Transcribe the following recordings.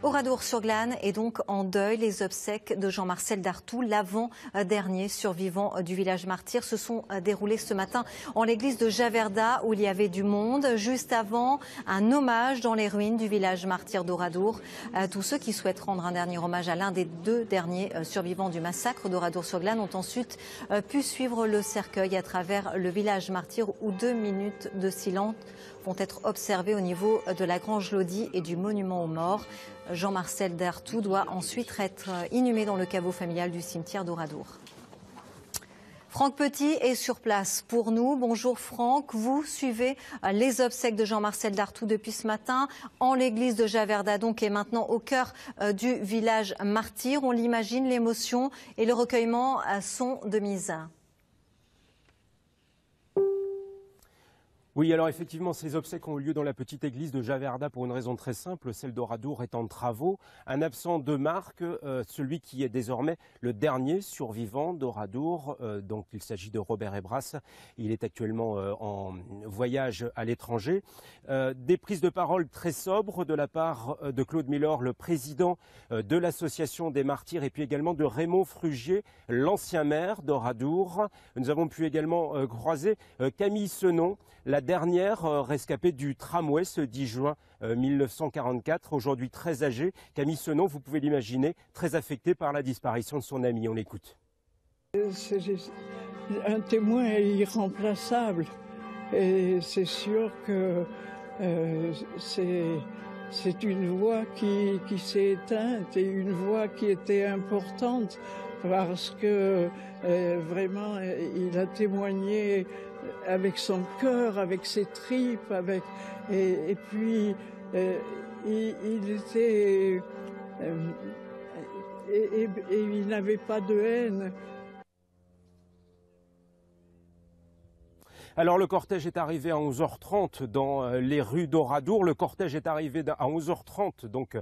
Oradour-sur-Glane est donc en deuil. Les obsèques de Jean-Marcel Dartout, l'avant-dernier survivant du village martyr, se sont déroulées ce matin en l'église de Javerda où il y avait du monde. Juste avant, un hommage dans les ruines du village martyr d'Oradour. Tous ceux qui souhaitent rendre un dernier hommage à l'un des deux derniers survivants du massacre d'Oradour-sur-Glane ont ensuite pu suivre le cercueil à travers le village martyr où 2 minutes de silence vont être observées au niveau de la Grange Lodi et du monument aux morts. Jean-Marcel Dartout doit ensuite être inhumé dans le caveau familial du cimetière d'Oradour. Franck Petit est sur place pour nous. Bonjour Franck, vous suivez les obsèques de Jean-Marcel Dartout depuis ce matin en l'église de Javerda, donc, et maintenant au cœur du village martyr. On l'imagine, l'émotion et le recueillement sont de mise. Oui, alors effectivement, ces obsèques ont eu lieu dans la petite église de Javerda pour une raison très simple, celle d'Oradour est en travaux. Un absent de marque, celui qui est désormais le dernier survivant d'Oradour, donc il s'agit de Robert Ebras. Il est actuellement en voyage à l'étranger. Des prises de parole très sobres de la part de Claude Milor, le président de l'association des martyrs, et puis également de Raymond Frugier, l'ancien maire d'Oradour. Nous avons pu également croiser Camille Senon, la dernière rescapée du tramway ce 10 juin 1944, aujourd'hui très âgée. Camille Senon, vous pouvez l'imaginer, très affectée par la disparition de son ami. On l'écoute. C'est un témoin irremplaçable et c'est sûr que c'est une voix qui s'est éteinte et une voix qui était importante parce que vraiment il a témoigné avec son cœur, avec ses tripes, et puis il était et il n'avait pas de haine. Alors le cortège est arrivé à 11h30 dans les rues d'Oradour. Le cortège est arrivé à 11h30 donc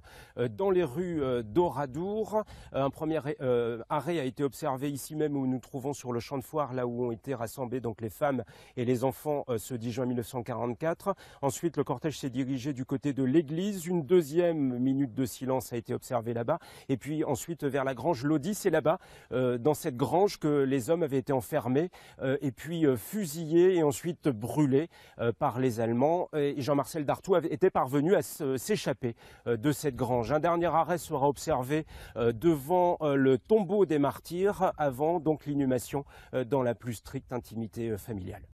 dans les rues d'Oradour. Un premier arrêt a été observé ici même où nous nous trouvons sur le champ de foire, là où ont été rassemblés donc les femmes et les enfants ce 10 juin 1944. Ensuite le cortège s'est dirigé du côté de l'église. Une deuxième minute de silence a été observée là-bas. Et puis ensuite vers la Grange Lodi, c'est là-bas, dans cette grange, que les hommes avaient été enfermés et puis fusillés et ensuite brûlé par les Allemands. Et Jean-Marcel Dartout était parvenu à s'échapper de cette grange. Un dernier arrêt sera observé devant le tombeau des martyrs avant donc l'inhumation dans la plus stricte intimité familiale.